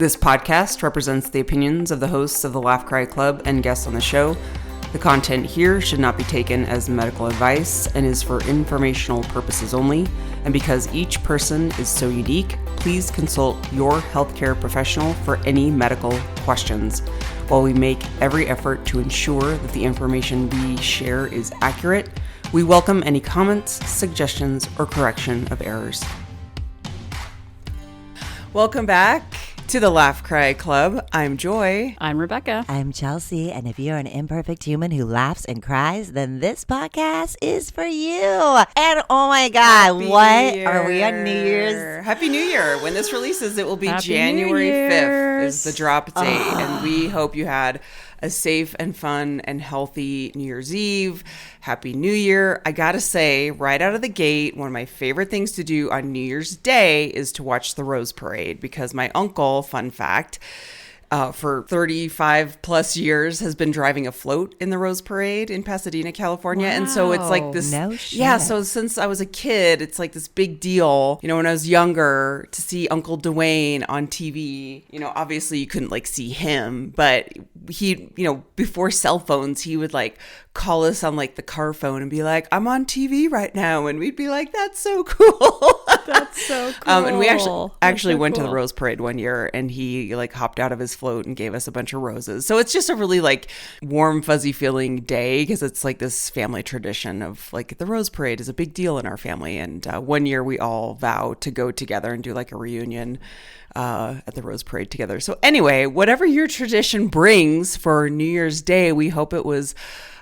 This podcast represents the opinions of the hosts of the Laugh Cry Club and guests on the show. The content here should not be taken as medical advice and is for informational purposes only. And because each person is so unique, please consult your healthcare professional for any medical questions. While we make every effort to ensure that the information we share is accurate, we welcome any comments, suggestions, or correction of errors. Welcome back to the Laugh Cry Club. I'm Joy. I'm Rebecca. I'm Chelsea, and if you're an imperfect human who laughs and cries, then this podcast is for you. And oh my God, are we on New Year's? Happy New Year. When this releases, it will be Happy January New 5th is Year's. the drop date. And we hope you had a safe and fun and healthy New Year's Eve. Happy New Year. I gotta say, right out of the gate, one of my favorite things to do on New Year's Day is to watch the Rose Parade, because my uncle, fun fact, for 35 plus years has been driving a float in the Rose Parade in Pasadena, California. Wow. And so it's like this. No shit. Yeah. So since I was a kid, it's like this big deal, you know, when I was younger, to see Uncle Dwayne on TV. You know, obviously you couldn't like see him, but he, you know, before cell phones, he would like call us on like the car phone and be like, I'm on TV right now. And we'd be like, that's so cool. That's so cool. And we actually so went to the cool. Rose Parade one year, and he like hopped out of his float and gave us a bunch of roses. So it's just a really like warm, fuzzy feeling day, because it's like this family tradition of like the Rose Parade is a big deal in our family. And one year we all vow to go together and do like a reunion at the Rose Parade together. So anyway, whatever your tradition brings for New Year's Day, we hope it was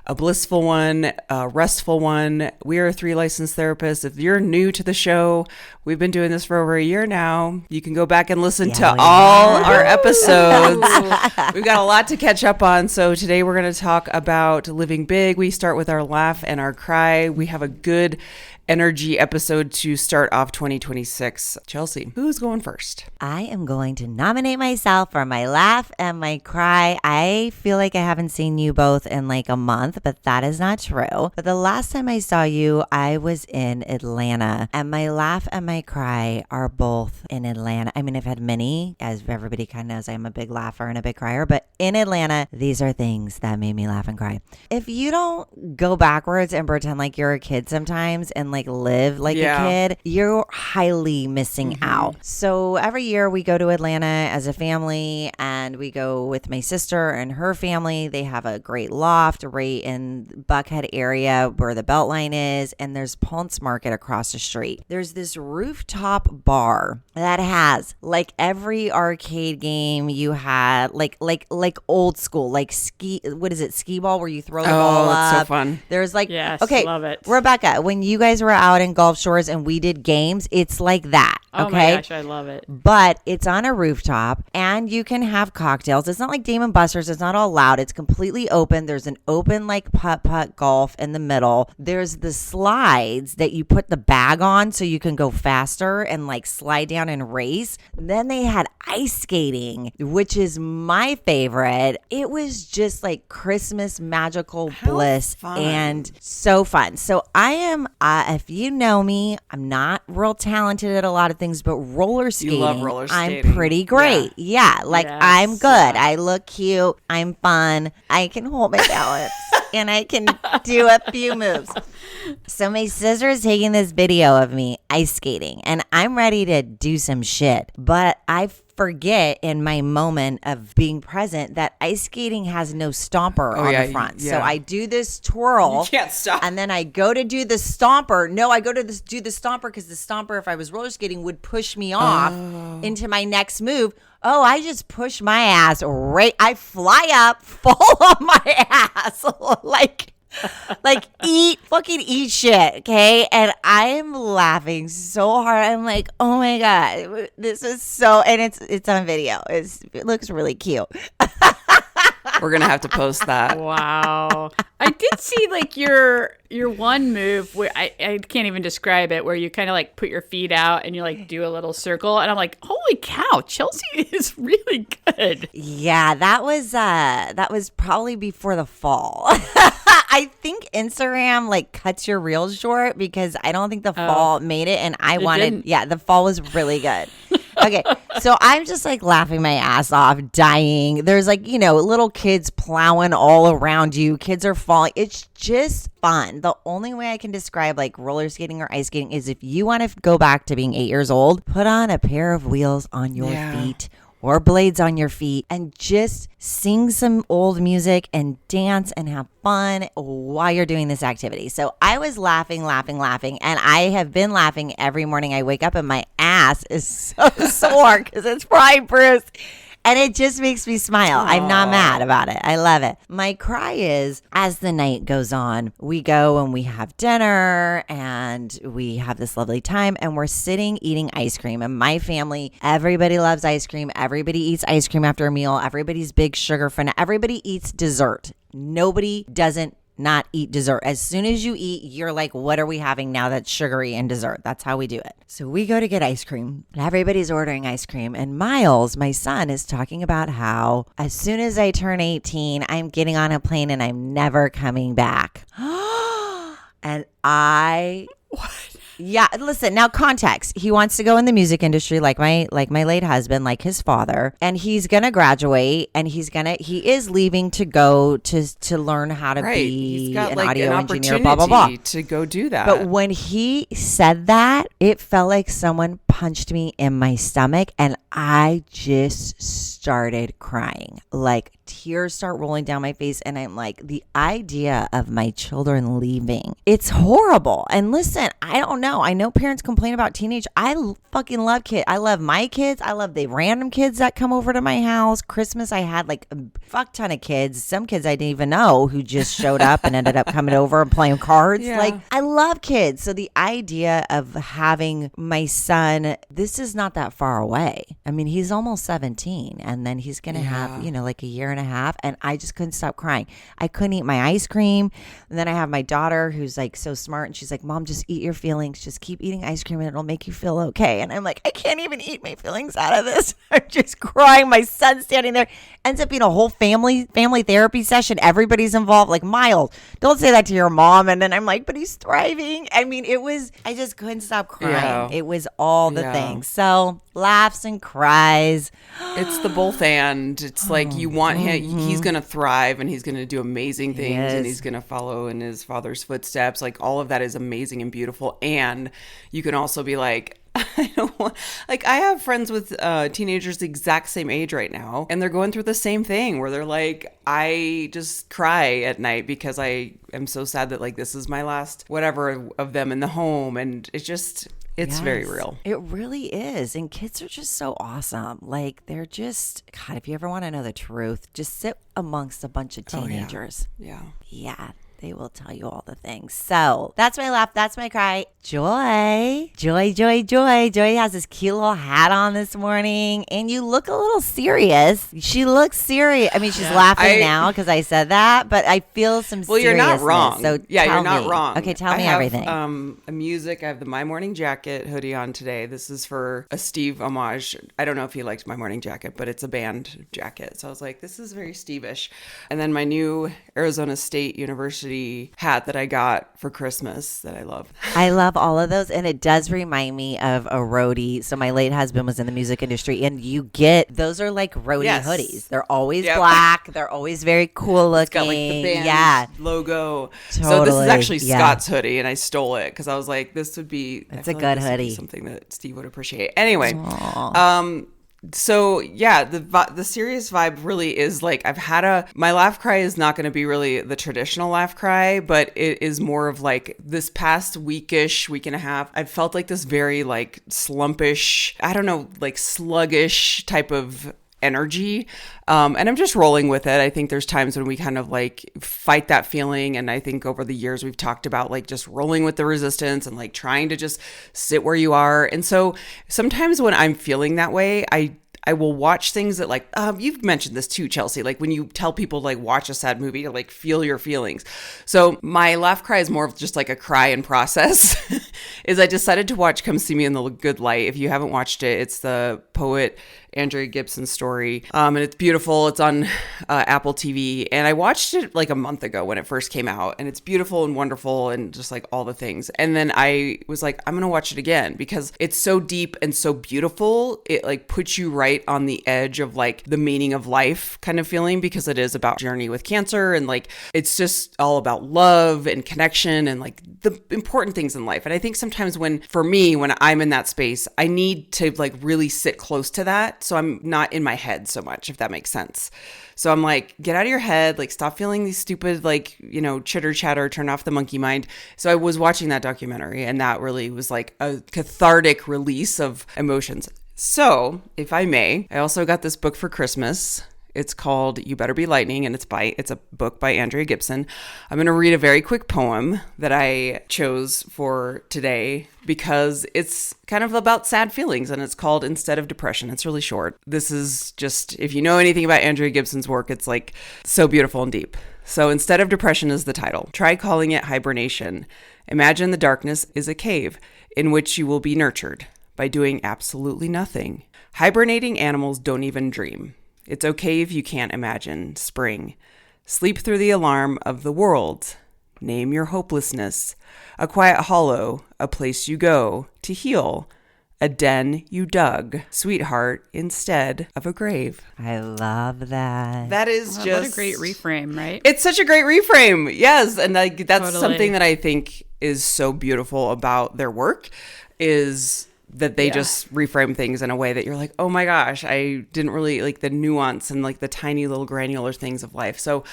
a blissful one, a restful one. We are 3 licensed therapists. If you're new to the show, we've been doing this for over a year now. You can go back and listen to all our episodes. We've got a lot to catch up on. So today we're going to talk about living big. We start with our laugh and our cry. We have a good energy episode to start off 2026. Chelsea, who's going first? I am going to nominate myself for my laugh and my cry. I feel like I haven't seen you both in like a month, but that is not true. But the last time I saw you, I was in Atlanta, and my laugh and my cry are both in Atlanta. I mean, I've had many, as everybody kind of knows, I'm a big laugher and a big crier, but in Atlanta, these are things that made me laugh and cry. If you don't go backwards and pretend like you're a kid sometimes and like live like a kid, you're highly missing out. So every year we go to Atlanta as a family, and we go with my sister and her family. They have a great loft right in Buckhead area where the Beltline is, and there's Ponce Market across the street. There's this rooftop bar that has like every arcade game you had, like old school, like skee ball, where you throw the ball up. Oh, it's so fun. There's like, Yes, okay, love it. Rebecca, when you guys were out in Gulf Shores and we did games, it's like that. Oh Okay. my gosh, I love it. But it's on a rooftop, and you can have cocktails. It's not like Dave and Buster's. It's not all loud. It's completely open. There's an open like putt-putt golf in the middle. There's the slides that you put the bag on so you can go faster and like slide down and race. Then they had ice skating, which is my favorite. It was just like Christmas magical bliss fun. and so fun. So I am, if you know me, I'm not real talented at a lot of things, but roller skating, love roller skating. I'm pretty great. Yeah, like Yes. I'm good. I look cute. I'm fun. I can hold my balance. And I can do a few moves. So my sister is taking this video of me ice skating, and I'm ready to do some shit. But I forget in my moment of being present that ice skating has no stomper on the front. So I do this twirl. You can't stop. And then I go to do the stomper. No, I go to do the stomper because the stomper, if I was roller skating, would push me off into my next move. Oh, I just push my ass right. I fly up, fall on my ass, like fucking eat shit, okay? And I am laughing so hard. I'm like, oh my God, this is so, and it's on video. It looks really cute. We're going to have to post that. Wow. I did see like your one move where I can't even describe it, where you kind of like put your feet out and you like do a little circle, and I'm like, holy cow, Chelsea is really good. Yeah, that was probably before the fall. I think Instagram like cuts your reels short because I don't think the fall made it, and I wanted, didn't. yeah, the fall was really good. Okay, so I'm just like laughing my ass off, dying. There's like, little kids plowing all around you. Kids are falling. It's just fun. The only way I can describe like roller skating or ice skating is if you want to go back to being 8 years old, put on a pair of wheels on your feet or blades on your feet and just sing some old music and dance and have fun while you're doing this activity. So I was laughing, and I have been laughing every morning I wake up and my ass is so sore because it's Pride Bruce. And it just makes me smile. I'm not mad about it. I love it. My cry is, as the night goes on, we go and we have dinner and we have this lovely time and we're sitting eating ice cream. And my family, everybody loves ice cream. Everybody eats ice cream after a meal. Everybody's big sugar fan. Everybody eats dessert. Nobody doesn't not eat dessert. As soon as you eat, you're like, what are we having now that's sugary and dessert? That's how we do it. So we go to get ice cream and everybody's ordering ice cream. And Miles, my son, is talking about how as soon as I turn 18, I'm getting on a plane and I'm never coming back. And yeah, listen, now context. He wants to go in the music industry like my late husband, like his father, and he's going to graduate and he is leaving to go to learn how to be an audio engineer, blah, blah, blah. To go do that. But when he said that, it felt like someone punched me in my stomach and I just started crying. Like tears start rolling down my face and I'm like, the idea of my children leaving, it's horrible. And listen, I don't know. I know parents complain about teenage. I fucking love kids. I love my kids. I love the random kids that come over to my house. Christmas, I had like a fuck ton of kids. Some kids I didn't even know who just showed up and ended up coming over and playing cards. Yeah. Like I love kids. So the idea of having my son, this is not that far away. I mean, he's almost 17 and then he's going to have, like a year and a half. And I just couldn't stop crying. I couldn't eat my ice cream. And then I have my daughter who's like so smart. And she's like, Mom, just eat your feelings. Just keep eating ice cream and it'll make you feel okay. And I'm like, I can't even eat my feelings out of this. I'm just crying. My son's standing there. Ends up being a whole family therapy session. Everybody's involved. Like, Miles, don't say that to your mom. And then I'm like, but he's thriving. I mean, I just couldn't stop crying. Yeah. It was all the things. So laughs and cries. It's the both and. It's like you want him, he's going to thrive and he's going to do amazing things and he's going to follow in his father's footsteps. Like all of that is amazing and beautiful. And you can also be like, I don't want, like I have friends with teenagers the exact same age right now and they're going through the same thing where they're like, I just cry at night because I am so sad that like this is my last whatever of them in the home. And it's very real. It really is. And kids are just so awesome. Like they're just, God, if you ever want to know the truth, just sit amongst a bunch of teenagers. Yeah. They will tell you all the things. So that's my laugh. That's my cry. Joy. Joy has this cute little hat on this morning. And you look a little serious. She looks serious. I mean, she's laughing now because I said that. But I feel some seriousness. Well, you're not wrong. So you're not wrong. Okay, tell me everything. I have the My Morning Jacket hoodie on today. This is for a Steve homage. I don't know if he liked My Morning Jacket, but it's a band jacket. So I was like, this is very Steve-ish. And then my new Arizona State University hat that I got for Christmas that I love. I love all of those. And it does remind me of a roadie. So my late husband was in the music industry and those are like roadie hoodies. They're always black. They're always very cool looking. It's got like the band logo. Totally. So this is actually Scott's hoodie and I stole it because I was like, it's a good hoodie. Something that Steve would appreciate. Anyway, so the serious vibe really is like my laugh cry is not going to be really the traditional laugh cry, but it is more of like this past week and a half, I've felt like this very like slumpish, I don't know, like sluggish type of energy. And I'm just rolling with it. I think there's times when we kind of like fight that feeling. And I think over the years we've talked about like just rolling with the resistance and like trying to just sit where you are. And so sometimes when I'm feeling that way, I will watch things that like, you've mentioned this too, Chelsea, like when you tell people like watch a sad movie to like feel your feelings. So my laugh cry is more of just like a cry and process is I decided to watch Come See Me in the Good Light. If you haven't watched it, it's the poet Andrea Gibson story. And it's beautiful. It's on Apple TV. And I watched it like a month ago when it first came out. And it's beautiful and wonderful and just like all the things. And then I was like, I'm going to watch it again because it's so deep and so beautiful. It like puts you right on the edge of like the meaning of life kind of feeling, because it is about journey with cancer. And like, it's just all about love and connection and like the important things in life. And I think sometimes when I'm in that space, I need to like really sit close to that. So I'm not in my head so much, if that makes sense. So I'm like, get out of your head, like stop feeling these stupid, like, chitter chatter, turn off the monkey mind. So I was watching that documentary and that really was like a cathartic release of emotions. So if I may, I also got this book for Christmas. It's called You Better Be Lightning, and it's a book by Andrea Gibson. I'm going to read a very quick poem that I chose for today because it's kind of about sad feelings, and it's called Instead of Depression. It's really short. This is just, if you know anything about Andrea Gibson's work, it's like so beautiful and deep. So Instead of Depression is the title. Try calling it hibernation. Imagine the darkness is a cave in which you will be nurtured by doing absolutely nothing. Hibernating animals don't even dream. It's okay if you can't imagine spring. Sleep through the alarm of the world. Name your hopelessness. A quiet hollow, a place you go to heal. A den you dug, sweetheart, instead of a grave. I love that. That is What just a great reframe, right? It's such a great reframe. Yes, and like that's Totally. something that I think is so beautiful about their work is that they just reframe things in a way that you're like, oh my gosh, I didn't really like the nuance and like the tiny little granular things of life. So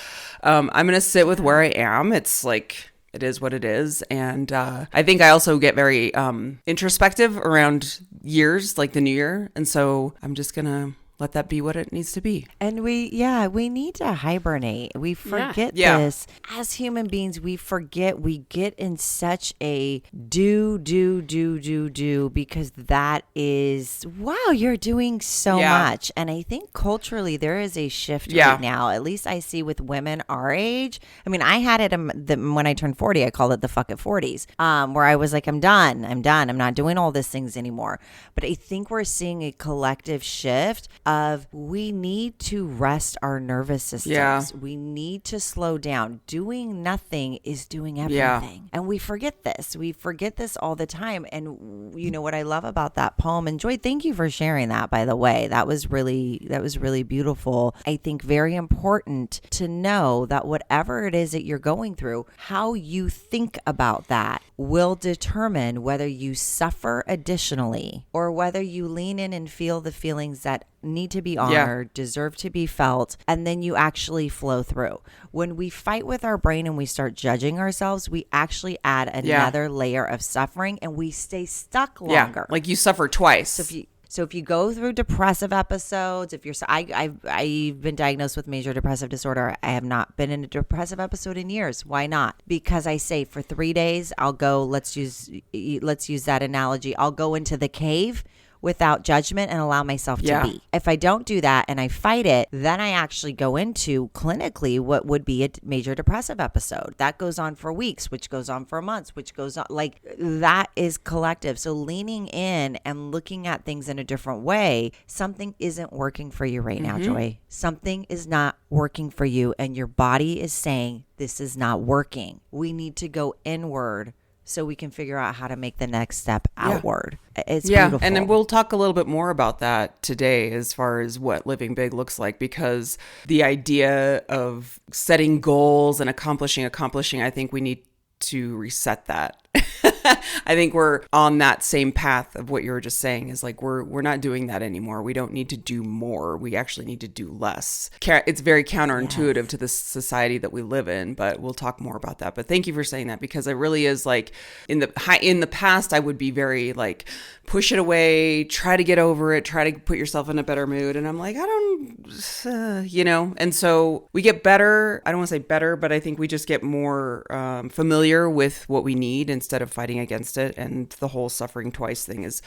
I'm going to sit with where I am. It's like, it is what it is. And I think I also get very introspective around years, like the new year. And so I'm just going to let that be what it needs to be. And we need to hibernate. We forget this. As human beings, we forget. We get in such a do, because that is, wow, you're doing so much. And I think culturally there is a shift right now. At least I see with women our age. I mean, I had it when I turned 40, I called it the fuck it 40s, where I was like, I'm done. I'm not doing all these things anymore. But I think we're seeing a collective shift of we need to rest our nervous systems. Yeah. We need to slow down. Doing nothing is doing everything. Yeah. And we forget this. We forget this all the time. And you know what I love about that poem, and Joy, thank you for sharing that, by the way. That was really beautiful. I think very important to know that whatever it is that you're going through, how you think about that will determine whether you suffer additionally or whether you lean in and feel the feelings that need to be honored, deserve to be felt, and then you actually flow through. When we fight with our brain and we start judging ourselves, we actually add another layer of suffering and we stay stuck longer. Like you suffer twice. So if you go through depressive episodes, I've been diagnosed with major depressive disorder. I have not been in a depressive episode in years. Why not? Because I say for 3 days, I'll go, let's use that analogy. I'll go into the cave without judgment and allow myself to be. If I don't do that and I fight it, then I actually go into clinically what would be a major depressive episode. That goes on for weeks, which goes on for months, which goes on, like that is collective. So leaning in and looking at things in a different way, something isn't working for you right now, Joy. Something is not working for you and your body is saying this is not working. We need to go inward so we can figure out how to make the next step outward. It's beautiful. And then we'll talk a little bit more about that today as far as what living big looks like, because the idea of setting goals and accomplishing, I think we need to reset that. I think we're on that same path of what you were just saying is like, we're not doing that anymore. We don't need to do more. We actually need to do less. It's very counterintuitive to the society that we live in, but we'll talk more about that. But thank you for saying that, because it really is like in the past, I would be very like, push it away, try to get over it, try to put yourself in a better mood. And I'm like, I don't, and so we get better. I don't want to say better, but I think we just get more familiar with what we need instead of fighting against it. And the whole suffering twice thing is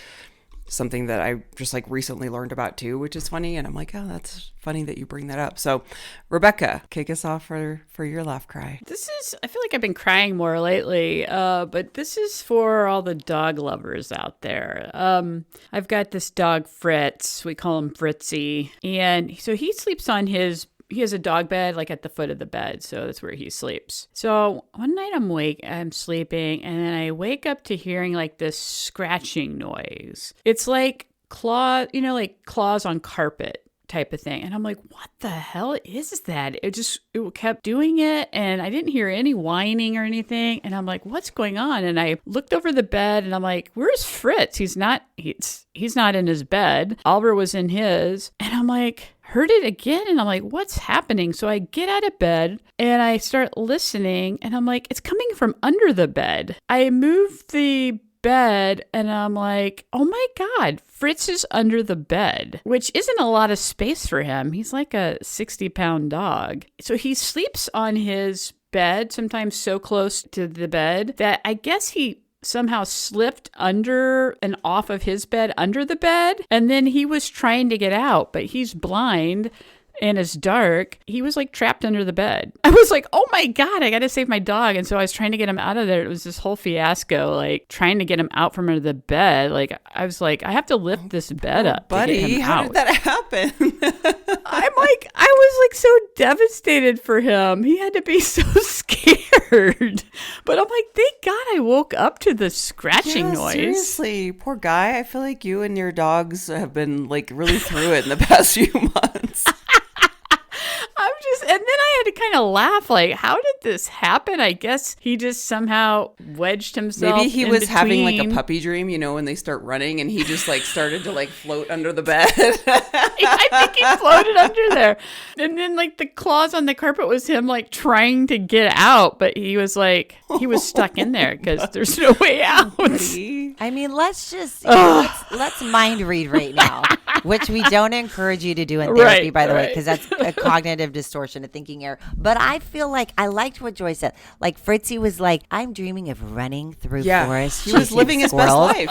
something that I just like recently learned about too, which is funny. And I'm like, oh, that's funny that you bring that up. So Rebecca, kick us off for your laugh cry. I feel like I've been crying more lately, but this is for all the dog lovers out there. I've got this dog, Fritz. We call him Fritzy. And so he sleeps on he has a dog bed like at the foot of the bed. So that's where he sleeps. So one night I'm sleeping, and then I wake up to hearing like this scratching noise. It's like like claws on carpet type of thing. And I'm like, what the hell is that? It kept doing it, and I didn't hear any whining or anything. And I'm like, what's going on? And I looked over the bed, and I'm like, where's Fritz? He's not in his bed. Oliver was in his. And I'm like, heard it again, and I'm like, what's happening? So I get out of bed and I start listening, and I'm like, it's coming from under the bed. I move the bed and I'm like, oh my God, Fritz is under the bed, which isn't a lot of space for him. He's like a 60-pound dog. So he sleeps on his bed, sometimes so close to the bed that I guess he somehow slipped under and off of his bed under the bed. And then he was trying to get out, but he's blind and it's dark. He was like trapped under the bed. I was like, oh my God, I got to save my dog. And so I was trying to get him out of there. It was this whole fiasco, like trying to get him out from under the bed. Like I was like, I have to lift this bed up. Buddy, to get him how out. did that happen? I was like so devastated for him. He had to be so scared. But I'm like, thank God I woke up to the scratching noise. Seriously, poor guy. I feel like you and your dogs have been like really through it in the past few months. And then I had to kind of laugh, like, how did this happen? I guess he just somehow wedged himself. Maybe he was having like a between. puppy dream, when they start running, and he just like started to like float under the bed. I think he floated under there. And then like the claws on the carpet was him like trying to get out, but he was stuck in there because there's no way out. I mean, let's just let's mind read right now, which we don't encourage you to do in therapy, by the way, because that's a cognitive distortion of thinking error. But I feel like I liked what Joy said. Like Fritzy was like, I'm dreaming of running through forest. He was living his best life.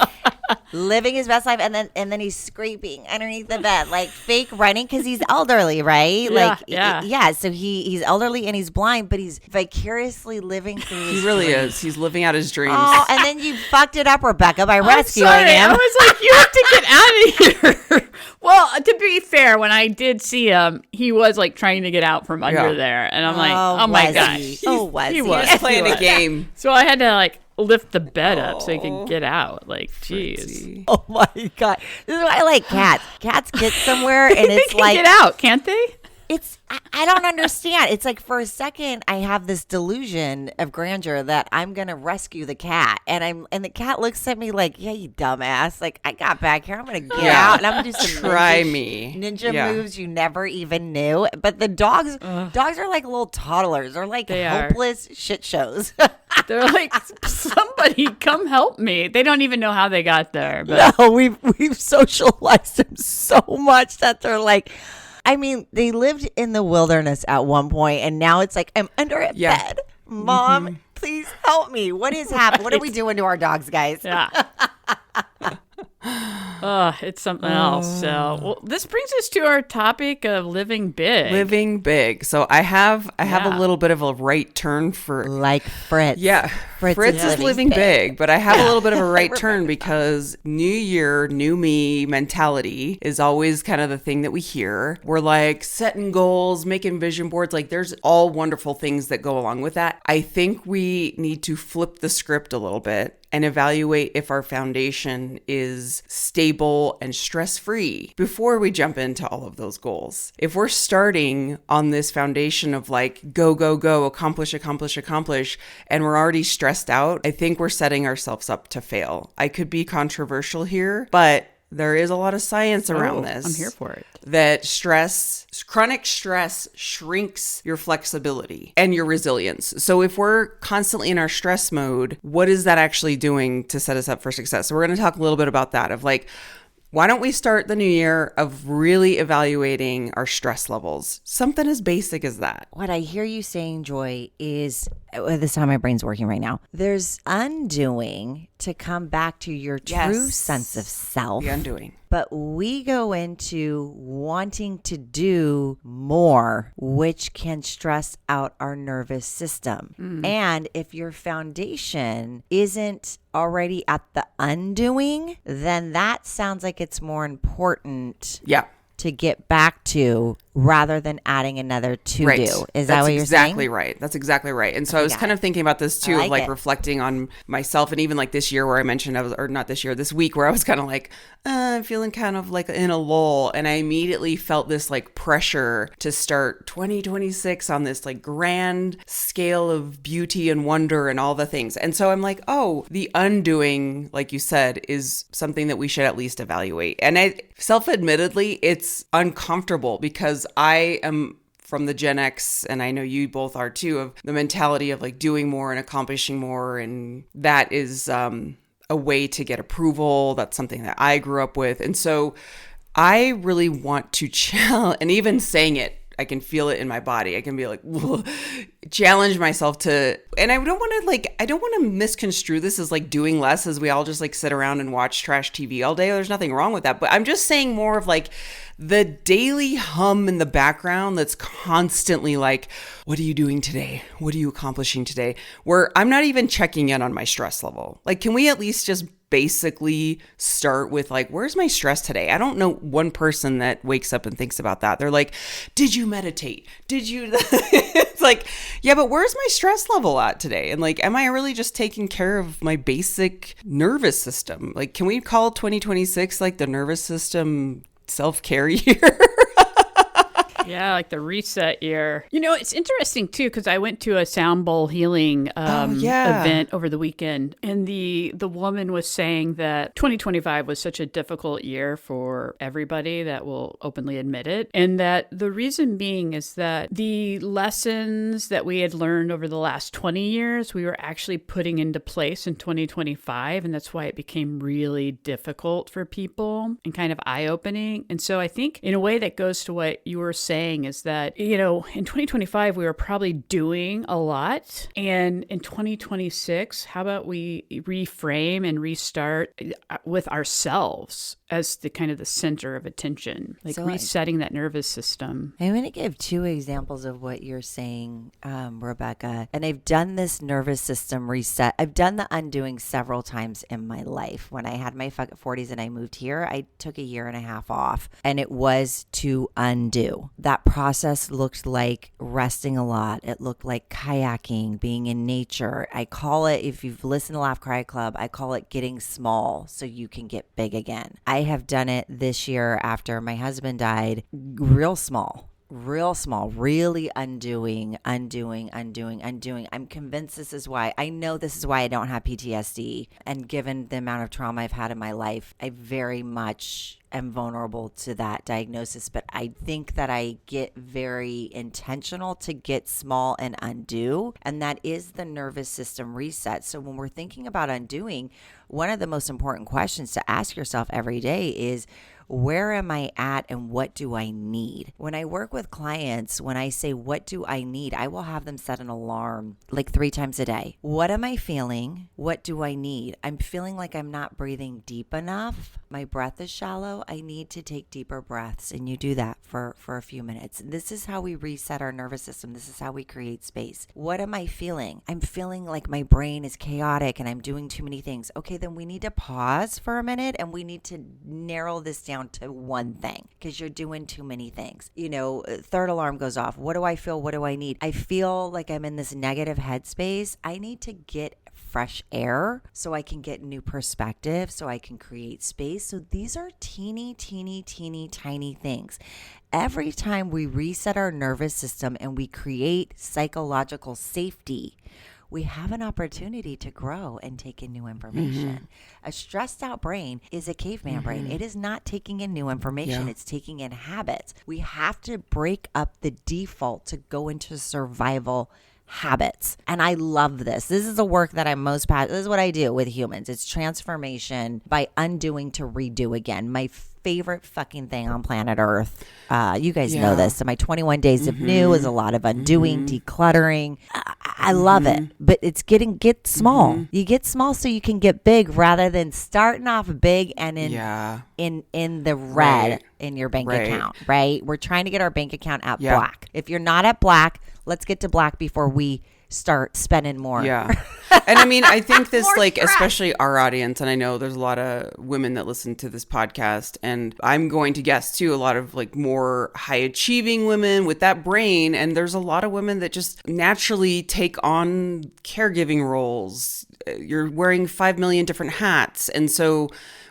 Living his best life, and then he's scraping underneath the bed, like fake running, because he's elderly, right? Yeah. So he's elderly and he's blind, but he's vicariously living through his He really dreams. is. He's living out his dreams. Oh, and then you fucked it up, Rebecca, by I'm rescuing sorry. him. I was like, you have to get out of here. Well, to be fair, when I did see him, he was like trying to get out from under there, and I'm like, oh my gosh, he was playing a game. So I had to like lift the bed up so he could get out. Like, jeez. Oh my God. This is why I like cats. Cats get somewhere and They it's can like, get out, can't they? I don't understand. It's like for a second I have this delusion of grandeur that I'm gonna rescue the cat, and the cat looks at me like, yeah, you dumbass. Like, I got back here, I'm gonna get out and I'm gonna do some ninja moves you never even knew. But the dogs are like little toddlers. They're like hopeless shit shows. They're like, somebody come help me. They don't even know how they got there. But No, we've socialized them so much that they're like, I mean, they lived in the wilderness at one point, and now it's like, I'm under a bed. Mom, please help me. What is happening? What are we doing to our dogs, guys? yeah. It's something else. So, this brings us to our topic of living big. Living big. So I have a little bit of a right turn for Like Fritz. Yeah. Fritz is living big, but I have a little bit of a right turn because new year, new me mentality is always kind of the thing that we hear. We're like setting goals, making vision boards. Like there's all wonderful things that go along with that. I think we need to flip the script a little bit and evaluate if our foundation is stable and stress-free before we jump into all of those goals. If we're starting on this foundation of like, go, go, go, accomplish, and we're already stressed out, I think we're setting ourselves up to fail. I could be controversial here, but there is a lot of science around this. I'm here for it. That chronic stress shrinks your flexibility and your resilience. So if we're constantly in our stress mode, what is that actually doing to set us up for success? So we're going to talk a little bit about that of like, why don't we start the new year of really evaluating our stress levels? Something as basic as that. What I hear you saying, Joy, is this is how my brain's working right now. There's undoing to come back to your true sense of self. The undoing. But we go into wanting to do more, which can stress out our nervous system. And if your foundation isn't already at the undoing, then that sounds like it's more important to get back to rather than adding another to do. Is that what you're saying? That's exactly right. That's exactly right. And so I was kind of thinking about this too, like reflecting on myself, and even like this year where I mentioned this week where I was kind of like, feeling kind of like in a lull. And I immediately felt this like pressure to start 2026 on this like grand scale of beauty and wonder and all the things. And so I'm like, oh, the undoing, like you said, is something that we should at least evaluate. And self-admittedly, it's uncomfortable because I am from the Gen X, and I know you both are too, of the mentality of like doing more and accomplishing more. And that is a way to get approval. That's something that I grew up with. And so I really want to challenge, and even saying it, I can feel it in my body. I can be like, challenge myself to, and I don't want to misconstrue this as like doing less, as we all just like sit around and watch trash TV all day. There's nothing wrong with that. But I'm just saying more of like the daily hum in the background that's constantly like, what are you doing today? What are you accomplishing today? Where I'm not even checking in on my stress level. Like, can we at least just basically start with like, where's my stress today? I don't know one person that wakes up and thinks about that. They're like, did you meditate? Did you? It's like, yeah, but where's my stress level at today? And like, am I really just taking care of my basic nervous system? Like, can we call 2026 like the nervous system self-care year? Yeah, like the reset year. You know, it's interesting too, because I went to a sound bowl healing event over the weekend, and the woman was saying that 2025 was such a difficult year for everybody, that will openly admit it. And that the reason being is that the lessons that we had learned over the last 20 years, we were actually putting into place in 2025. And that's why it became really difficult for people and kind of eye-opening. And so I think in a way that goes to what you were saying, is that, you know, in 2025, we were probably doing a lot. And in 2026, how about we reframe and restart with ourselves as the kind of the center of attention, like resetting that nervous system. I'm going to give two examples of what you're saying, Rebecca. And I've done this nervous system reset. I've done the undoing several times in my life. When I had my 40s and I moved here, I took a year and a half off, and it was to undo. That process looked like resting a lot. It looked like kayaking, being in nature. I call it, if you've listened to Laugh Cry Club, I call it getting small so you can get big again. I have done it this year after my husband died, real small, really undoing. I'm convinced this is why. I know this is why I don't have PTSD. And given the amount of trauma I've had in my life, I very much am vulnerable to that diagnosis. But I think that I get very intentional to get small and undo. And that is the nervous system reset. So when we're thinking about undoing, one of the most important questions to ask yourself every day is, where am I at and what do I need? When I work with clients, when I say, what do I need? I will have them set an alarm like 3 times a day. What am I feeling? What do I need? I'm feeling like I'm not breathing deep enough. My breath is shallow. I need to take deeper breaths. And you do that for a few minutes. This is how we reset our nervous system. This is how we create space. What am I feeling? I'm feeling like my brain is chaotic and I'm doing too many things. Okay, then we need to pause for a minute and we need to narrow this down to one thing, because you're doing too many things. You know, third alarm goes off. What do I feel? What do I need? I feel like I'm in this negative headspace. I need to get fresh air so I can get new perspective, so I can create space. So these are teeny tiny things. Every time we reset our nervous system and we create psychological safety, we have an opportunity to grow and take in new information. A stressed out brain is a caveman brain. It is not taking in new information. It's taking in habits. We have to break up the default to go into survival habits. And I love this. This is the work that I'm most passionate. This is what I do with humans. It's transformation by undoing to redo again. My favorite fucking thing on planet Earth. You guys know this. So my 21 days of new is a lot of undoing, decluttering. I love it, but it's get small. You get small so you can get big rather than starting off big and in the red in your bank account, right? We're trying to get our bank account at black. If you're not at black, let's get to black before we start spending more. Yeah. And I mean, I think this, like, especially our audience, and I know there's a lot of women that listen to this podcast, and I'm going to guess too, a lot of like more high achieving women with that brain. And there's a lot of women that just naturally take on caregiving roles. You're wearing 5 million different hats. And so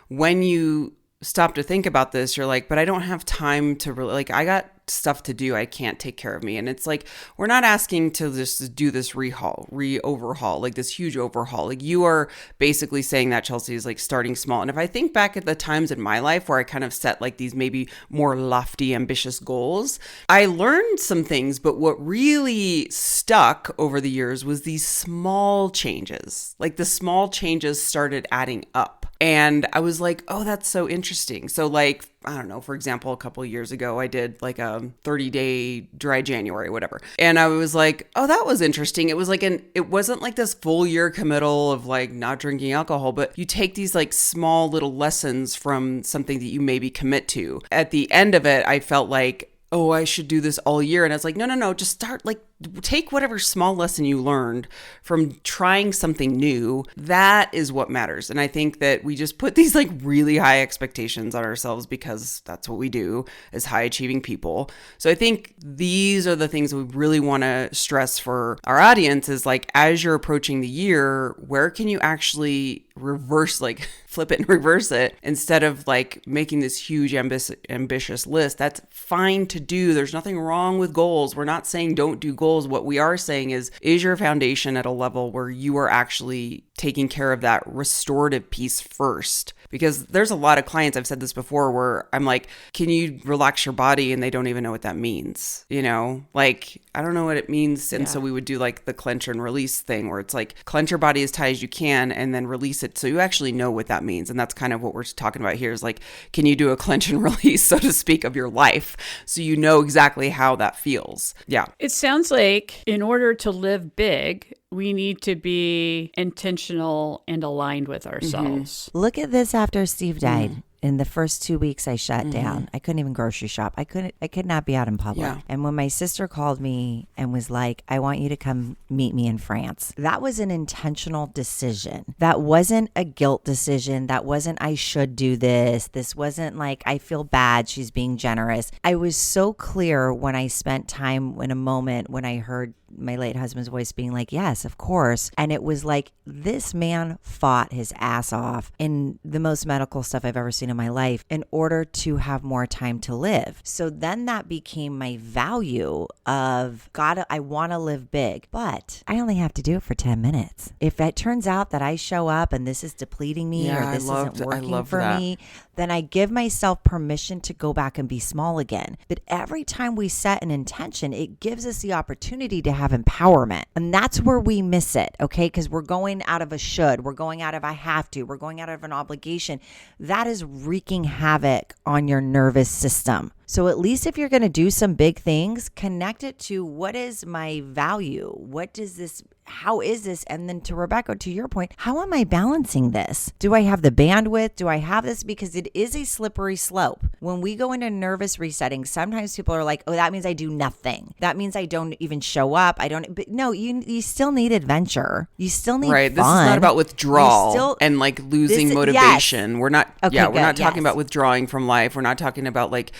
when you stop to think about this, you're like, but I don't have time to really, like, I got stuff to do. I can't take care of me. And it's like, we're not asking to just do this overhaul, like this huge overhaul. Like, you are basically saying that, Chelsea, is like starting small. And if I think back at the times in my life where I kind of set like these maybe more lofty, ambitious goals, I learned some things, but what really stuck over the years was these small changes. Like, the small changes started adding up. And I was like, oh, that's so interesting. So like, I don't know, for example, a couple of years ago, I did like a 30-day dry January, whatever. And I was like, oh, that was interesting. It was like it wasn't like this full year committal of like not drinking alcohol, but you take these like small little lessons from something that you maybe commit to. At the end of it, I felt like, oh, I should do this all year. And I was like, no, just start, like, take whatever small lesson you learned from trying something new. That is what matters. And I think that we just put these like really high expectations on ourselves because that's what we do as high achieving people. So I think these are the things we really want to stress for our audience is like, as you're approaching the year, where can you actually reverse, like flip it and reverse it instead of like making this huge ambitious list. That's fine to do. There's nothing wrong with goals. We're not saying don't do goals. What we are saying is your foundation at a level where you are actually taking care of that restorative piece first? Because there's a lot of clients, I've said this before, where I'm like, can you relax your body? And they don't even know what that means. You know, like, I don't know what it means. And so we would do like the clench and release thing where it's like, clench your body as tight as you can and then release it. So you actually know what that means. And that's kind of what we're talking about here is like, can you do a clench and release, so to speak, of your life? So you know exactly how that feels. Yeah. It sounds like in order to live big, we need to be intentional and aligned with ourselves. Look at this after Steve died. In the first 2 weeks, I shut down. I couldn't even grocery shop. I could not be out in public. Yeah. And when my sister called me and was like, I want you to come meet me in France, that was an intentional decision. That wasn't a guilt decision. That wasn't, I should do this. This wasn't like, I feel bad, she's being generous. I was so clear when I spent time in a moment when I heard my late husband's voice being like, yes, of course. And it was like, this man fought his ass off in the most medical stuff I've ever seen in my life in order to have more time to live. So then that became my value of, God, I want to live big, but I only have to do it for 10 minutes. If it turns out that I show up and this is depleting me or this isn't working for me, then I give myself permission to go back and be small again. But every time we set an intention, it gives us the opportunity to have empowerment. And that's where we miss it, okay? Because we're going out of a should, we're going out of a have to, we're going out of an obligation. That is wreaking havoc on your nervous system. So at least if you're going to do some big things, connect it to what is my value? What does this, how is this? And then to Rebecca, to your point, how am I balancing this? Do I have the bandwidth? Do I have this? Because it is a slippery slope. When we go into nervous resetting, sometimes people are like, oh, that means I do nothing. That means I don't even show up. But no, you still need adventure. You still need fun. This is not about withdrawal and like losing motivation. Yes. We're not, we're not talking about withdrawing from life. We're not talking about like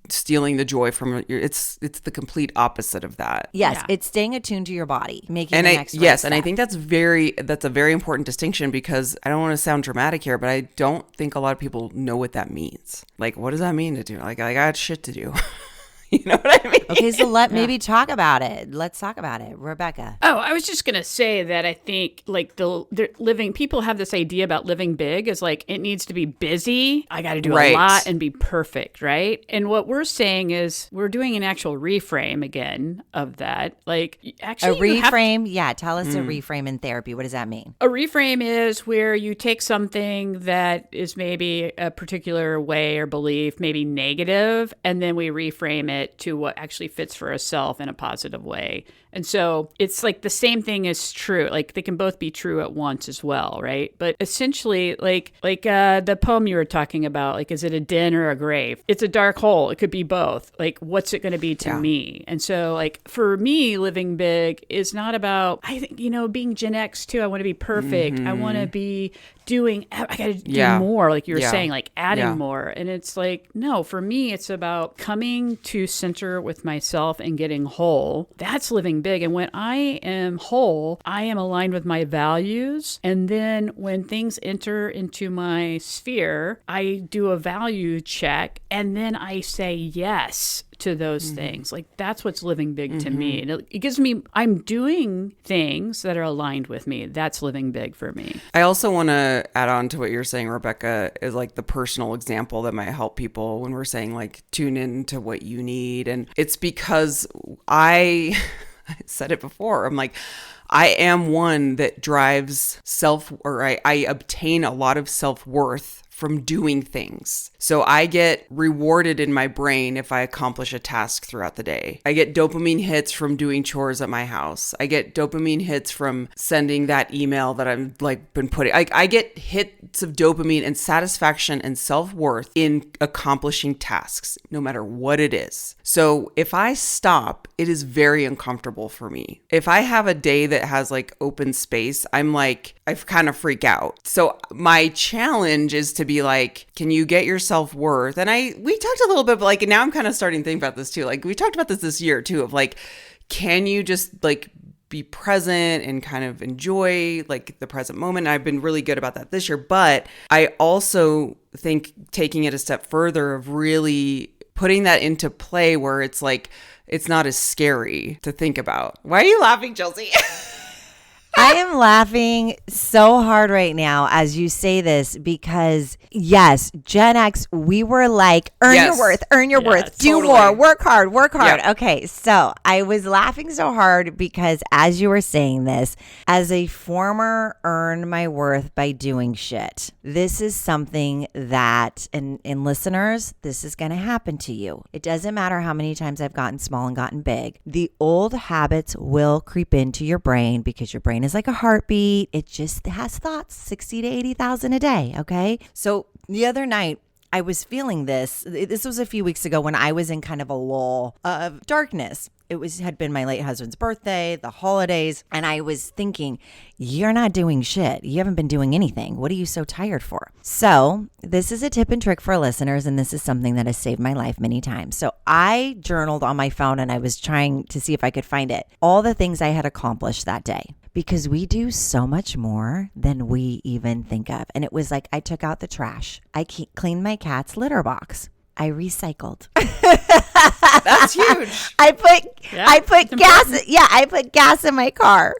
stealing the joy from your, it's the complete opposite of that. Yes, it's staying attuned to your body, making the next right step. And I think that's a very important distinction, because I don't want to sound dramatic here, but I don't think a lot of people know what that means. Like, what does that mean to do? Like, I got shit to do. You know what I mean? Okay, so maybe talk about it. Let's talk about it. Rebecca. Oh, I was just going to say that I think like people have this idea about living big as like, it needs to be busy. I got to do a lot and be perfect, right? And what we're saying is we're doing an actual reframe again of that. Like, actually, a reframe. Tell us a reframe in therapy. What does that mean? A reframe is where you take something that is maybe a particular way or belief, maybe negative, and then we reframe it to what actually fits for ourselves in a positive way. And so it's like the same thing is true. Like they can both be true at once as well, right? But essentially, like the poem you were talking about, like, is it a den or a grave? It's a dark hole. It could be both. Like, what's it going to be to me? And so, like, for me, living big is not about, I think, being Gen X too. I want to be perfect. I want to be I got to do more, like you were saying, like adding more. And it's like, no, for me, it's about coming to center with myself and getting whole. That's living big. And when I am whole, I am aligned with my values. And then when things enter into my sphere, I do a value check and then I say yes to those things. Like that's what's living big to me. And it gives me, I'm doing things that are aligned with me. That's living big for me. I also want to add on to what you're saying, Rebecca, is like the personal example that might help people when we're saying like tune in to what you need. And it's because I said it before. I'm like, I am one that drives I obtain a lot of self-worth from doing things. So I get rewarded in my brain if I accomplish a task throughout the day. I get dopamine hits from doing chores at my house. I get dopamine hits from sending that email that I'm like been putting. I get hits of dopamine and satisfaction and self-worth in accomplishing tasks, no matter what it is. So if I stop, it is very uncomfortable for me. If I have a day that has like open space, I'm like, I kind of freak out. So my challenge is to be like, can you get your self-worth? And we talked a little bit, but like now I'm kind of starting to think about this too. Like we talked about this year too, of like, can you just like be present and kind of enjoy like the present moment? And I've been really good about that this year, but I also think taking it a step further of really putting that into play where it's like, it's not as scary to think about. Why are you laughing, Chelsea? I am laughing so hard right now as you say this because, yes, Gen X, we were like, earn your worth, do totally. more, work hard. Yep. Okay, so I was laughing so hard because as you were saying this, as a former earn my worth by doing shit, this is something that, and listeners, this is going to happen to you. It doesn't matter how many times I've gotten small and gotten big. The old habits will creep into your brain because your brain is like a heartbeat. It just has thoughts, 60 to 80,000 a day. Okay. So the other night I was feeling this. This was a few weeks ago when I was in kind of a lull of darkness. It had been my late husband's birthday, the holidays, and I was thinking, you're not doing shit. You haven't been doing anything. What are you so tired for? So this is a tip and trick for listeners, and this is something that has saved my life many times. So I journaled on my phone, and I was trying to see if I could find it. All the things I had accomplished that day. Because we do so much more than we even think of. And it was like, I took out the trash. I cleaned my cat's litter box. I recycled. That's huge. I put gas in my car.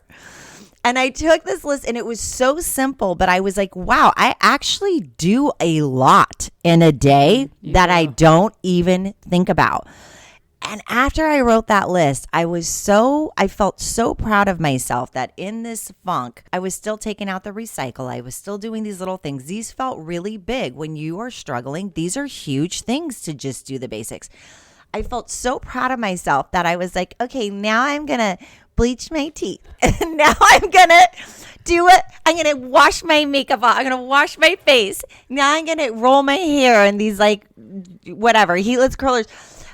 And I took this list and it was so simple, but I was like, wow, I actually do a lot in a day that I don't even think about. And after I wrote that list, I felt so proud of myself that in this funk, I was still taking out the recycle. I was still doing these little things. These felt really big. When you are struggling, these are huge things to just do the basics. I felt so proud of myself that I was like, okay, now I'm going to bleach my teeth. And now I'm going to do it. I'm going to wash my makeup off. I'm going to wash my face. Now I'm going to roll my hair in these like, whatever, heatless curlers.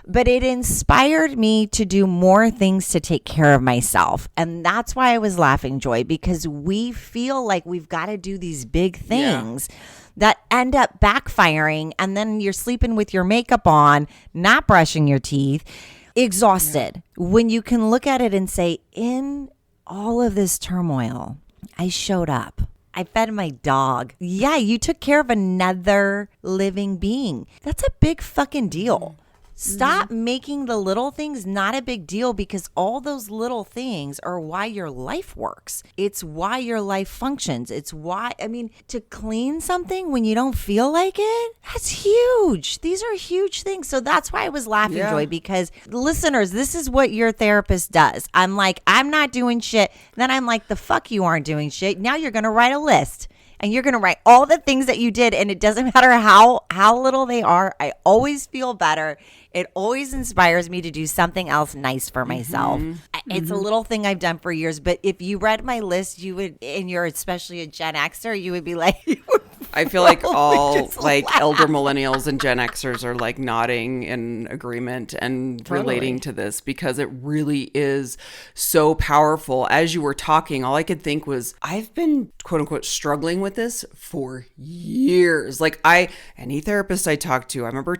But it inspired me to do more things to take care of myself. And that's why I was laughing, Joy, because we feel like we've got to do these big things that end up backfiring. And then you're sleeping with your makeup on, not brushing your teeth, exhausted. When you can look at it and say, in all of this turmoil, I showed up. I fed my dog. Yeah, you took care of another living being. That's a big fucking deal. Stop making the little things not a big deal, because all those little things are why your life works. It's why your life functions. It's why, to clean something when you don't feel like it, that's huge. These are huge things. So that's why I was laughing, Joy, because listeners, this is what your therapist does. I'm like, I'm not doing shit. Then I'm like, the fuck you aren't doing shit. Now you're going to write a list. and you're going to write all the things that you did. And it doesn't matter how little they are. I always feel better. It always inspires me to do something else nice for myself. It's a little thing I've done for years, but if you read my list, you would, and you're especially a Gen Xer, you would be like, I feel like all like elder millennials and Gen Xers are like nodding in agreement and relating to this, because it really is so powerful. As you were talking, all I could think was, I've been quote unquote struggling with this for years. Like any therapist I talked to, I remember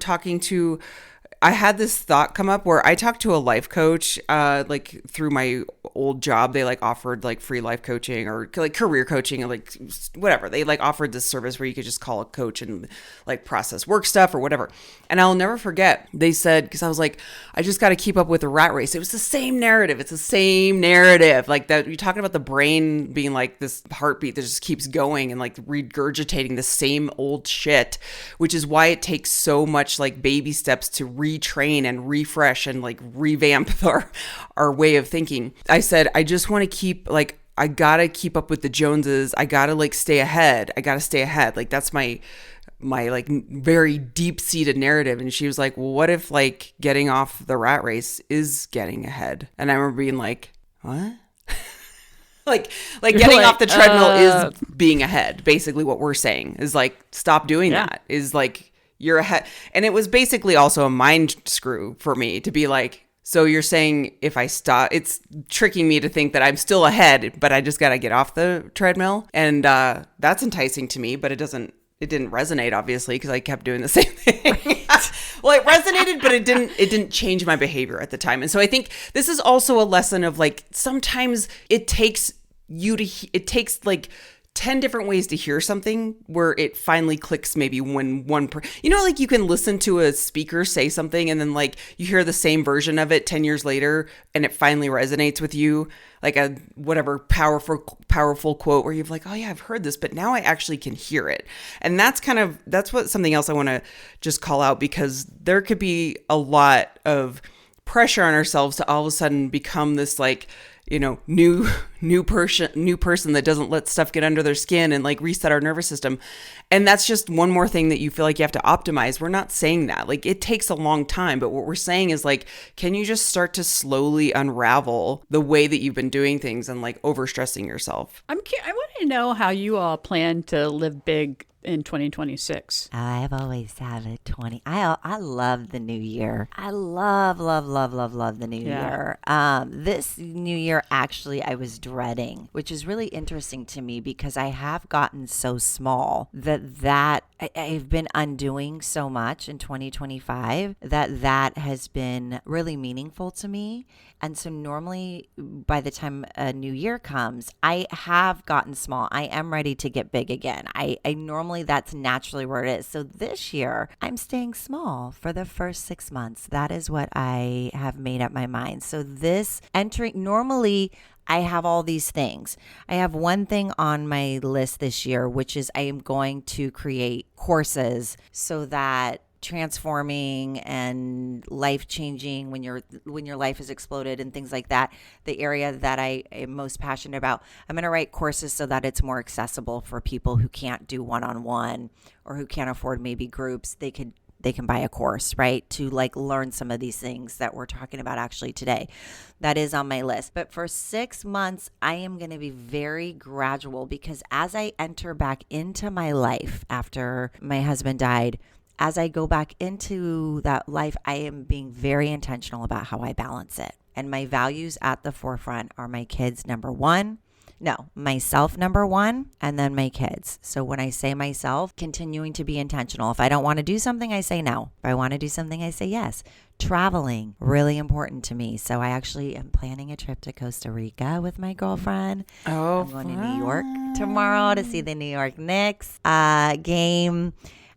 I had this thought come up where I talked to a life coach, like through my old job. They like offered like free life coaching or like career coaching or like whatever. They like offered this service where you could just call a coach and like process work stuff or whatever. And I'll never forget, they said, because I was like, I just got to keep up with the rat race. It was the same narrative. It's the same narrative. Like that, you're talking about the brain being like this heartbeat that just keeps going and like regurgitating the same old shit, which is why it takes so much like baby steps to retrain and refresh and like revamp our way of thinking. I said, I just want to keep like, I gotta keep up with the Joneses. I gotta like stay ahead. Like that's my like very deep seated narrative. And she was like, well, what if like getting off the rat race is getting ahead? And I remember being like, what? like getting off the treadmill is being ahead. Basically what we're saying is like, stop doing that, is like, you're ahead. And it was basically also a mind screw for me to be like, so you're saying if I stop, it's tricking me to think that I'm still ahead, but I just got to get off the treadmill. And that's enticing to me, but it didn't resonate, obviously, because I kept doing the same thing. Well, it resonated, but it didn't change my behavior at the time. And so I think this is also a lesson of like, sometimes it takes like 10 different ways to hear something where it finally clicks, maybe when like you can listen to a speaker say something and then like you hear the same version of it 10 years later and it finally resonates with you, like a whatever powerful quote where you're like, oh yeah, I've heard this, but now I actually can hear it. And that's what something else I want to just call out, because there could be a lot of pressure on ourselves to all of a sudden become this like, you know, new person that doesn't let stuff get under their skin and like reset our nervous system. And that's just one more thing that you feel like you have to optimize. We're not saying that. Like, it takes a long time, but what we're saying is like, can you just start to slowly unravel the way that you've been doing things and like overstressing yourself? I want to know how you all plan to live big in 2026. I've always had a 20. I love the new year. I love the new year. This new year, actually, I was dreading, which is really interesting to me because I have gotten so small that I've been undoing so much in 2025 that has been really meaningful to me. And so normally by the time a new year comes, I have gotten small. I am ready to get big again. I normally, that's naturally where it is. So this year I'm staying small for the first 6 months. That is what I have made up my mind. So normally I have all these things. I have one thing on my list this year, which is I am going to create courses so that transforming and life-changing when your life has exploded and things like that, the area that I am most passionate about, I'm going to write courses so that it's more accessible for people who can't do one-on-one or who can't afford maybe groups. They can buy a course, right? To like learn some of these things that we're talking about actually today. That is on my list. But for 6 months, I am going to be very gradual because as I enter back into my life after my husband died, as I go back into that life, I am being very intentional about how I balance it. And my values at the forefront are my kids, number one. No, myself, number one, and then my kids. So when I say myself, continuing to be intentional. If I don't want to do something, I say no. If I want to do something, I say yes. Traveling, really important to me. So I actually am planning a trip to Costa Rica with my girlfriend. Oh, I'm going to New York tomorrow to see the New York Knicks game.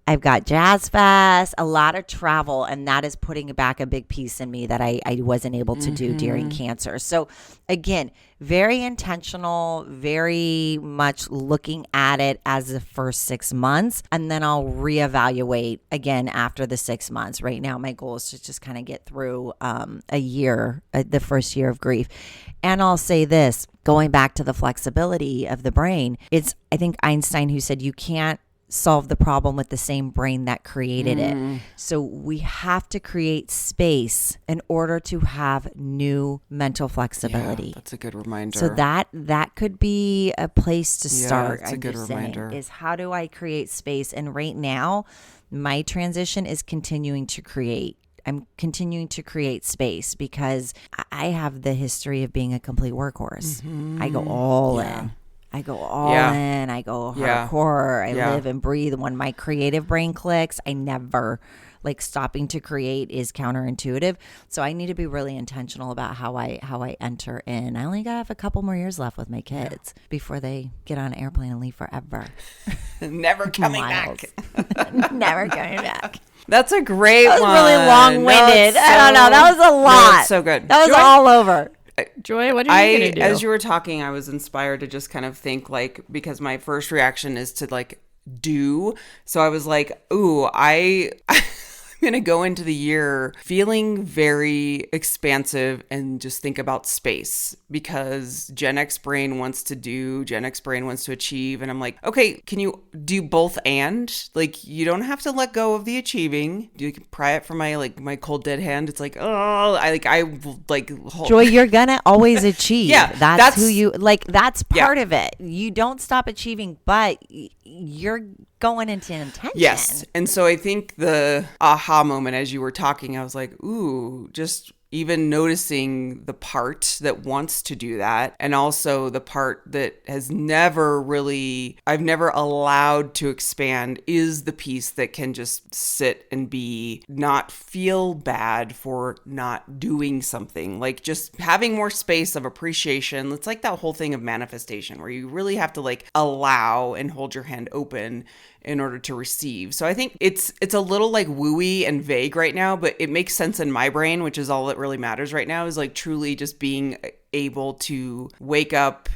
I've got Jazz Fest, a lot of travel, and that is putting back a big piece in me that I wasn't able to do during cancer. So again, very intentional, very much looking at it as the first 6 months, and then I'll reevaluate again after the 6 months. Right now, my goal is to just kind of get through a year, the first year of grief. And I'll say this, going back to the flexibility of the brain, it's, I think Einstein who said you can't solve the problem with the same brain that created it. So we have to create space in order to have new mental flexibility. Yeah, that's a good reminder. So that could be a place to start. That's a good reminder. Is how do I create space? And right now, my transition is continuing to create. I'm continuing to create space because I have the history of being a complete workhorse. I go all in. I go all in. I go hardcore. I live and breathe. When my creative brain clicks, I never, like, stopping to create is counterintuitive. So I need to be really intentional about how I enter in. I only have a couple more years left with my kids before they get on an airplane and leave forever. Never coming back. Never coming back. That's a great one. That was really long-winded. I don't know. That was a lot. No, it's so good. That was all over. Joy, what are you going to do? As you were talking, I was inspired to just kind of think, like, because my first reaction is to, like, do. So I was like, ooh, I'm going to go into the year feeling very expansive and just think about space, because Gen X brain wants to do, Gen X brain wants to achieve. And I'm like, okay, can you do both? And, like, you don't have to let go of the achieving. You can pry it from my cold dead hand. It's like, oh, Joy, you're going to always achieve. Yeah, that's who you, like, that's part of it. You don't stop achieving, but you're going into intention. Yes. And so I think the aha moment as you were talking, I was like, ooh, just even noticing the part that wants to do that, and also the part that has I've never allowed to expand, is the piece that can just sit and not feel bad for not doing something, like just having more space of appreciation. It's like that whole thing of manifestation where you really have to, like, allow and hold your hand open in order to receive. So I think it's a little, like, wooey and vague right now, but it makes sense in my brain, which is all that really matters right now, is, like, truly just being able to wake up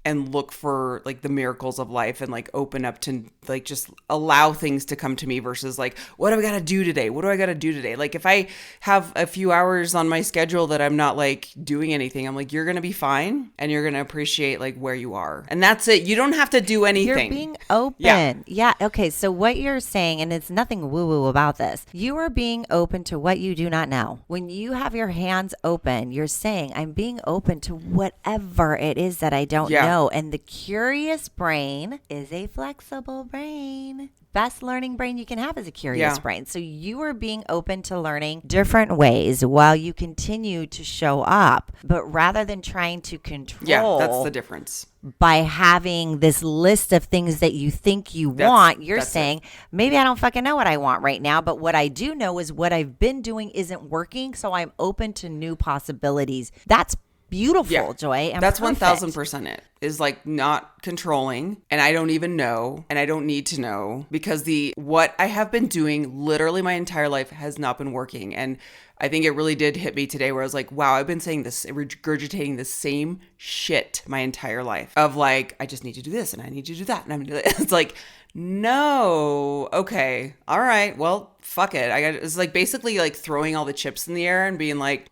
and look for, like, the miracles of life and, like, open up to, like, just allow things to come to me versus, like, what do I got to do today? What do I got to do today? Like, if I have a few hours on my schedule that I'm not, like, doing anything, I'm like, you're going to be fine and you're going to appreciate, like, where you are. And that's it. You don't have to do anything. You're being open. Yeah. Okay. So what you're saying, and it's nothing woo-woo about this, you are being open to what you do not know. When you have your hands open, you're saying, I'm being open to whatever it is that I don't know. And the curious brain is a flexible brain. Best learning brain you can have is a curious brain. So you are being open to learning different ways while you continue to show up. But rather than trying to control, that's the difference. By having this list of things that you think you want, you're saying, maybe I don't fucking know what I want right now, but what I do know is what I've been doing isn't working, so I'm open to new possibilities. That's beautiful, Joy. And that's perfect. 1000% it. Is, like, not controlling, and I don't even know, and I don't need to know, because what I have been doing literally my entire life has not been working. And I think it really did hit me today where I was like, wow, I've been saying this, regurgitating the same shit my entire life of, like, I just need to do this and I need to do that and I'm gonna do that. It's like, no, okay, all right, well, fuck it. It's like basically like throwing all the chips in the air and being like,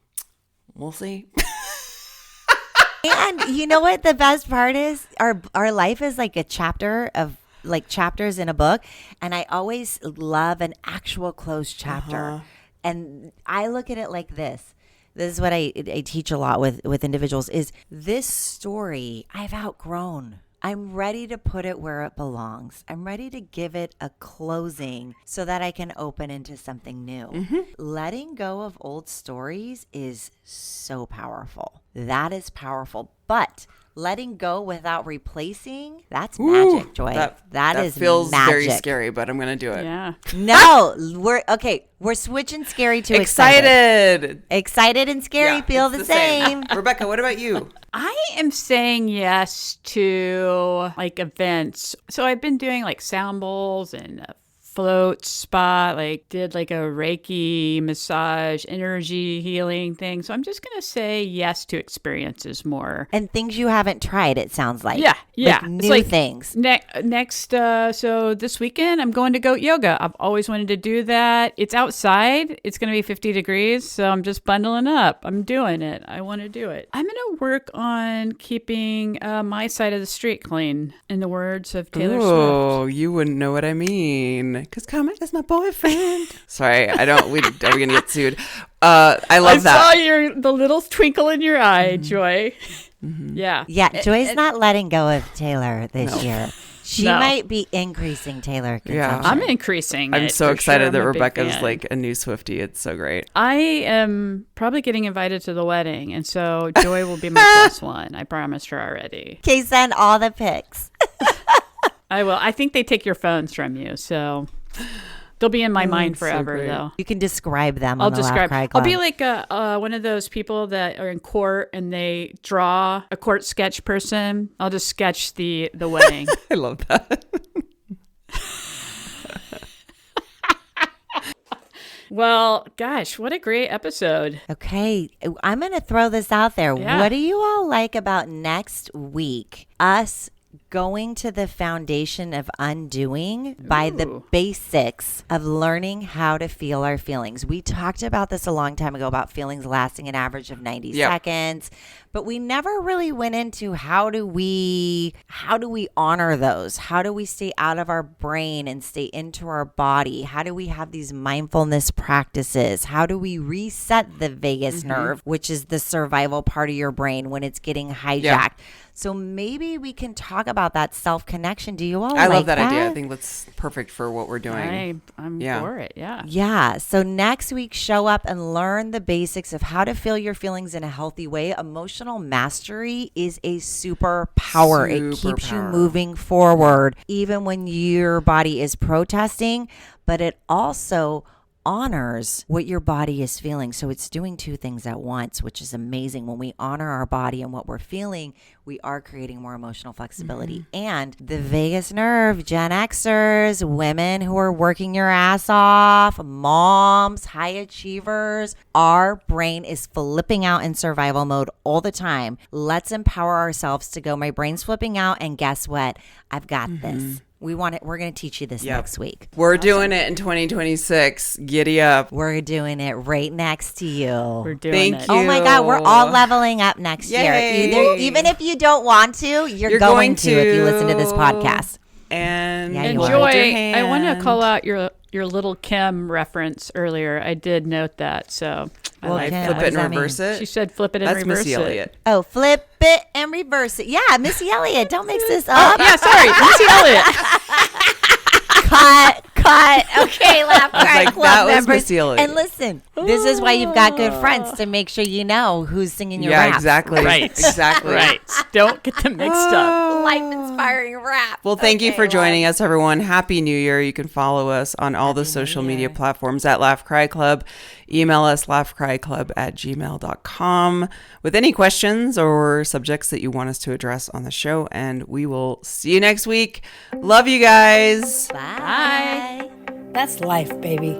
we'll see. And you know what the best part is? Our life is like a chapter of, like, chapters in a book. And I always love an actual closed chapter. And I look at it like this. This is what I teach a lot with individuals, is this story I've outgrown. I'm ready to put it where it belongs. I'm ready to give it a closing so that I can open into something new. Letting go of old stories is so powerful. That is powerful. But letting go without replacing, that's magic, Joy. That feels magic. very scary, but I'm going to do it. Yeah. No, we're switching scary to excited. Excited and scary feel the same. Rebecca, what about you? I am saying yes to, like, events. So I've been doing, like, sound bowls and float spa, like did like a Reiki massage, energy healing thing. So I'm just going to say yes to experiences more. And things you haven't tried, it sounds like. Yeah. Like new things. Next, so this weekend I'm going to goat yoga. I've always wanted to do that. It's outside. It's going to be 50 degrees. So I'm just bundling up. I'm doing it. I want to do it. I'm going to work on keeping my side of the street clean, in the words of Taylor Swift. Oh, you wouldn't know what I mean. Because Comet is my boyfriend. Sorry, I don't. Are we going to get sued? I love that. I saw the little twinkle in your eye, Joy. Yeah. Yeah, Joy's not letting go of Taylor this year. She might be increasing Taylor consumption. Yeah. I'm increasing I'm it, so for excited sure. that I'm a big Rebecca's fan. like a new Swiftie. It's so great. I am probably getting invited to the wedding, and so Joy will be my plus one. I promised her already. Okay, send all the pics. I will. I think they take your phones from you, so they'll be in my mind so forever, great. though. You can describe them I'll on the Laugh Cry Club. I'll be like one of those people that are in court and they draw a court sketch person. I'll just sketch the wedding. I love that. Well, gosh, what a great episode. Okay, I'm going to throw this out there. Yeah. What do you all like about next week? Us going to the foundation of undoing by the Ooh. basics of learning how to feel our feelings. We talked about this a long time ago about feelings lasting an average of 90 Yep. seconds, but we never really went into how do we honor those? How do we stay out of our brain and stay into our body? How do we have these mindfulness practices? How do we reset the vagus nerve, which is the survival part of your brain when it's getting hijacked? Yeah. So maybe we can talk about that self-connection. Do you all I like love that idea. I think that's perfect for what we're doing. I'm Yeah. for it, yeah. Yeah. So next week, show up and learn the basics of how to feel your feelings in a healthy way. Emotional mastery is a superpower. It keeps you Superpower. moving forward, even when your body is protesting, but it also honors what your body is feeling. So it's doing two things at once, which is amazing. When we honor our body and what we're feeling, we are creating more emotional flexibility. And the vagus nerve, Gen Xers, women who are working your ass off, moms, high achievers, our brain is flipping out in survival mode all the time. Let's empower ourselves to go, my brain's flipping out, and guess what? I've got this. We're going to teach you this Yep. next week. We're doing it in 2026. Giddy up. We're doing it right next to you. We're doing Thank it. you. Oh my God, we're all leveling up next Yay. year. Even if you don't want to, you're going to if you listen to this podcast. And Yeah, And you are. hold your Joy, I want to hand. call out your Little Kim reference earlier. I did note that, so I Well, like Kim, that. Flip what it does and that mean? reverse it. She said flip it and That's reverse Missy it. Elliott. Oh, flip it and reverse it. Yeah, Missy Elliott. Don't mix this up. Yeah, sorry, Missy Elliott. Cut. Okay, Laugh Cry like, Club that was members. Missy Elliott. And listen, this is why you've got good friends to make sure you know who's singing your Yeah, raps. exactly. Right. Exactly. Right. Don't get them mixed up. Life-inspiring rap. Well, thank you Okay, for joining us, everyone. Happy New Year. You can follow us on all the Happy social New media Year. platforms at Laugh Cry Club. Email us laughcryclub@gmail.com with any questions or subjects that you want us to address on the show. And we will see you next week. Love you guys. Bye. That's life, baby.